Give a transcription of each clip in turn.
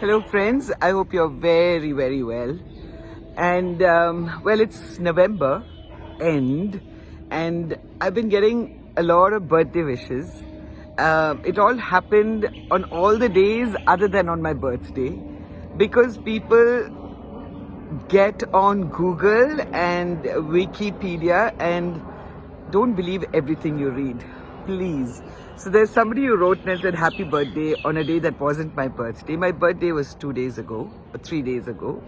Hello friends, I hope you're very well. And well, it's November end and I've been getting a lot of birthday wishes. It all happened on all the days other than on my birthday because people get on Google and Wikipedia and don't believe everything you read, please. So there's somebody who wrote and said happy birthday on a day that wasn't my birthday. My birthday was 2 days ago or 3 days ago,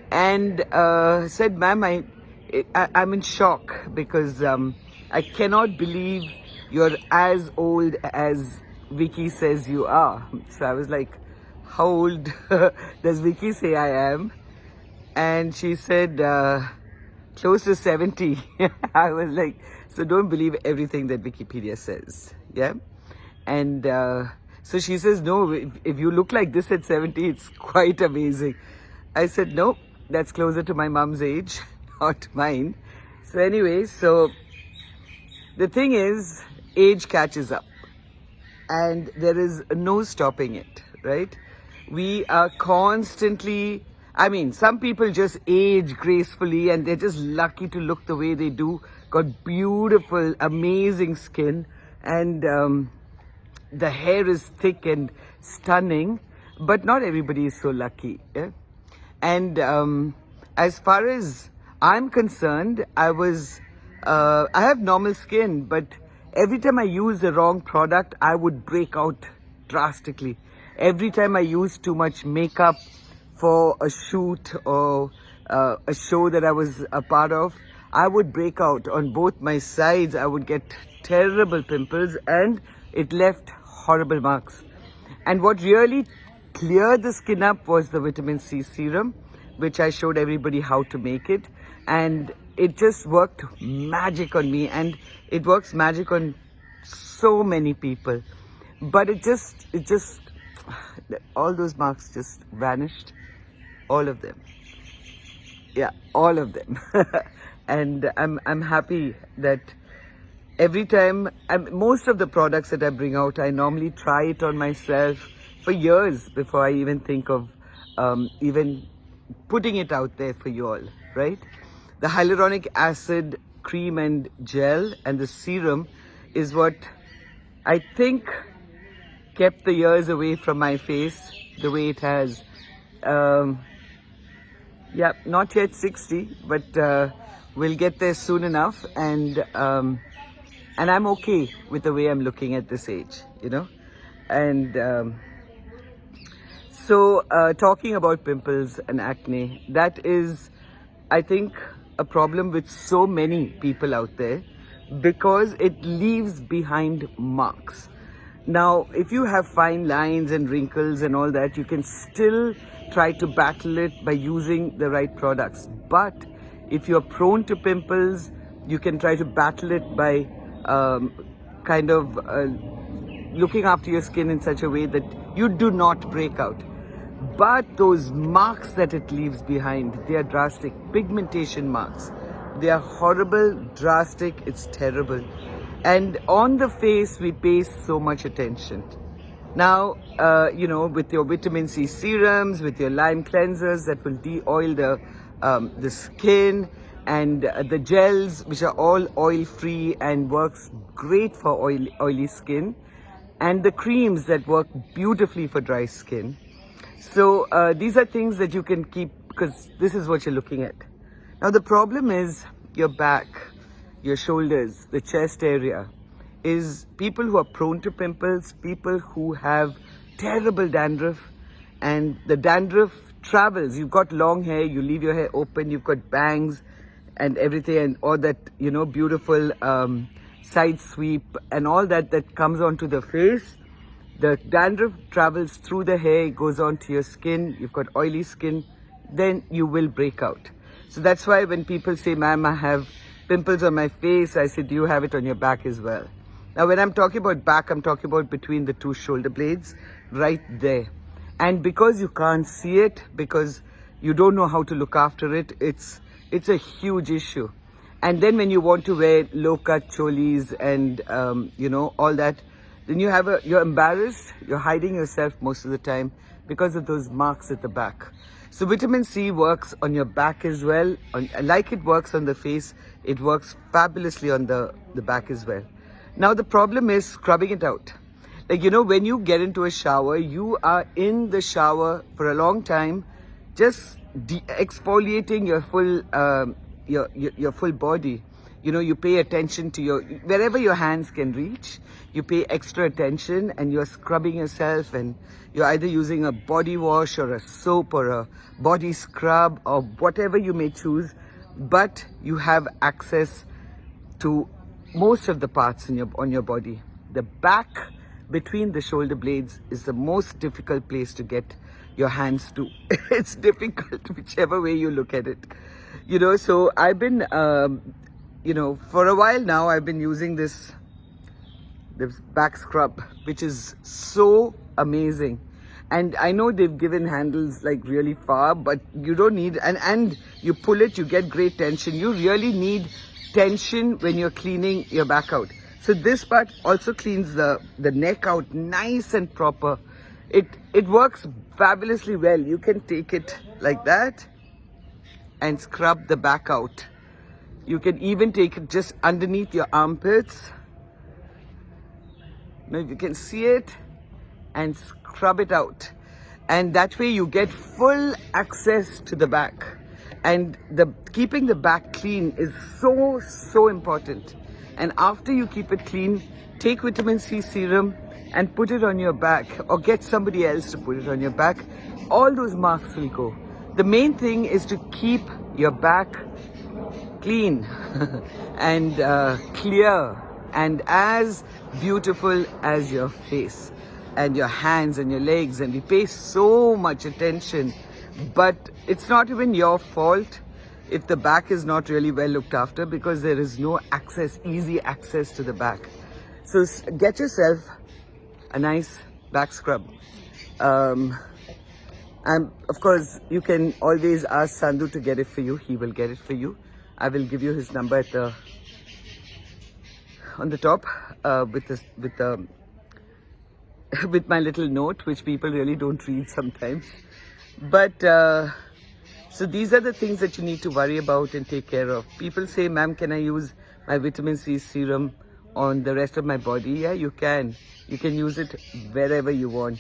and said, ma'am, I'm in shock because I cannot believe you're as old as Vicky says you are. So I was like, how old does Vicky say I am? And she said, close to 70. I was like, so don't believe everything that Wikipedia says. Yeah. And so she says, no, if you look like this at 70, it's quite amazing. I said, no, that's closer to my mom's age, not mine. So anyway, so the thing is, age catches up and there is no stopping it, right? We are constantly, I mean, some people just age gracefully and they're just lucky to look the way they do. Got beautiful, amazing skin, and the hair is thick and stunning, but not everybody is so lucky. Yeah? And as far as I'm concerned, I have normal skin, but every time I use the wrong product, I would break out drastically. Every time I use too much makeup for a shoot or a show that I was a part of, I would break out on both my sides. I would get terrible pimples and it left horrible marks. And what really cleared the skin up was the vitamin C serum, which I showed everybody how to make it. And it just worked magic on me, and it works magic on so many people. But it just, all those marks just vanished. All of them. Yeah, all of them. And I'm happy that every time, most of the products that I bring out, I normally try it on myself for years before I even think of even putting it out there for you all, right? The hyaluronic acid cream and gel and the serum is what I think kept the years away from my face the way it has. Yeah, not yet 60, but we'll get there soon enough, and I'm okay with the way I'm looking at this age, you know. And so talking about pimples and acne, that is, I think, a problem with so many people out there because it leaves behind marks. Now, if you have fine lines and wrinkles and all that, you can still try to battle it by using the right products. But if you're prone to pimples, you can try to battle it by looking after your skin in such a way that you do not break out. But those marks that it leaves behind, they are drastic. Pigmentation marks. They are horrible, drastic, it's terrible. And on the face, we pay so much attention. Now, with your vitamin C serums, with your lime cleansers that will de-oil the skin, and the gels, which are all oil-free and works great for oily skin, and the creams that work beautifully for dry skin. So these are things that you can keep because this is what you're looking at. Now, the problem is your back, your shoulders, the chest area, is people who are prone to pimples, people who have terrible dandruff, and the dandruff travels. You've got long hair, you leave your hair open, you've got bangs and everything, and all that, beautiful side sweep and all that comes onto the face. The dandruff travels through the hair, goes onto your skin, you've got oily skin, then you will break out. So that's why when people say, ma'am, I have pimples on my face, I say, do you have it on your back as well? Now, when I'm talking about back, I'm talking about between the two shoulder blades, right there. And because you can't see it, because you don't know how to look after it, it's a huge issue. And then when you want to wear low-cut cholis and, all that, then you're embarrassed, you're hiding yourself most of the time because of those marks at the back. So vitamin C works on your back as well. Like it works on the face, it works fabulously on the back as well. Now the problem is scrubbing it out. Like, you know, when you get into a shower, you are in the shower for a long time, just exfoliating your full your full body. You know, you pay attention to wherever your hands can reach, you pay extra attention and you're scrubbing yourself, and you're either using a body wash or a soap or a body scrub or whatever you may choose, but you have access to most of the parts on your body. The back between the shoulder blades is the most difficult place to get your hands to. It's difficult whichever way you look at it. You know, so I've been, you know, for a while now, I've been using this back scrub, which is so amazing. And I know they've given handles like really far, but you don't need, and you pull it, you get great tension. You really need tension when you're cleaning your back out. So this part also cleans the neck out nice and proper. It works fabulously well. You can take it like that and scrub the back out. You can even take it just underneath your armpits. Now you can see it, and scrub it out. And that way you get full access to the back. And keeping the back clean is so important. And after you keep it clean, take vitamin C serum and put it on your back, or get somebody else to put it on your back. All those marks will go. The main thing is to keep your back clean and clear and as beautiful as your face and your hands and your legs. And we pay so much attention, but it's not even your fault if the back is not really well looked after, because there is no easy access to the back. So get yourself a nice back scrub. And of course, you can always ask Sandhu to get it for you. He will get it for you. I will give you his number on the top with my little note, which people really don't read sometimes. But so these are the things that you need to worry about and take care of. People say, ma'am, can I use my vitamin C serum on the rest of my body? Yeah, you can. You can use it wherever you want.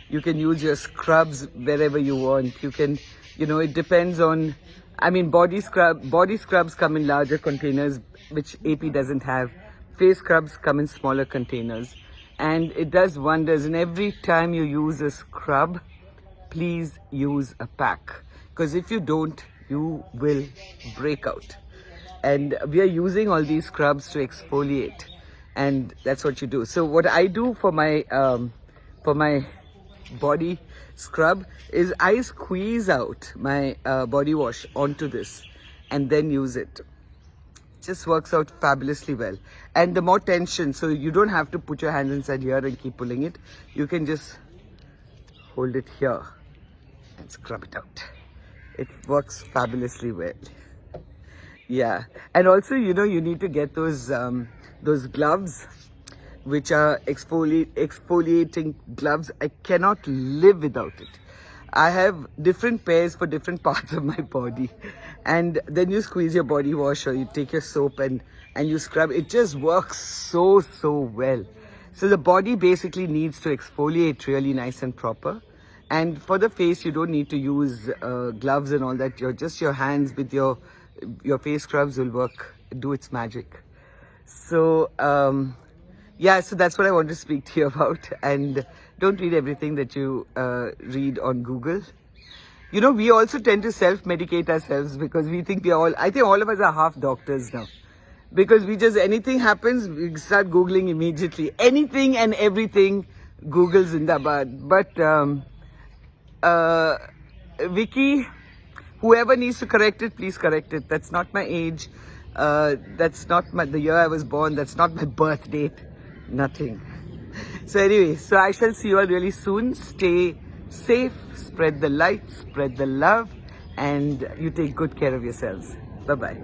You can use your scrubs wherever you want. You can, you know, it depends on, I mean, body scrubs come in larger containers, which AP doesn't have. Face scrubs come in smaller containers. And it does wonders. And every time you use a scrub, please use a pack. Because if you don't, you will break out. And we are using all these scrubs to exfoliate. And that's what you do. So what I do for my body scrub is I squeeze out my body wash onto this and then use it. Just works out fabulously well. And the more tension, so you don't have to put your hands inside here and keep pulling it. You can just hold it here and scrub it out. It works fabulously well. Yeah. And also, you know, you need to get those gloves, which are exfoliating gloves. I cannot live without it. I have different pairs for different parts of my body. And then you squeeze your body wash, or you take your soap and you scrub. It just works so well. So the body basically needs to exfoliate really nice and proper. And for the face, you don't need to use gloves and all that. Just your hands with your face scrubs will work, do its magic. So yeah, so that's what I want to speak to you about. And don't read everything that you read on Google. You know, we also tend to self-medicate ourselves because we think I think all of us are half doctors now. Because anything happens, we start Googling immediately. Anything and everything, Google Zindabad. But Vicky, whoever needs to correct it, please correct it. That's not my age. That's not the year I was born. That's not my birth date. Nothing. So anyway, so I shall see you all really soon. Stay safe, spread the light, spread the love, and you take good care of yourselves. Bye-bye.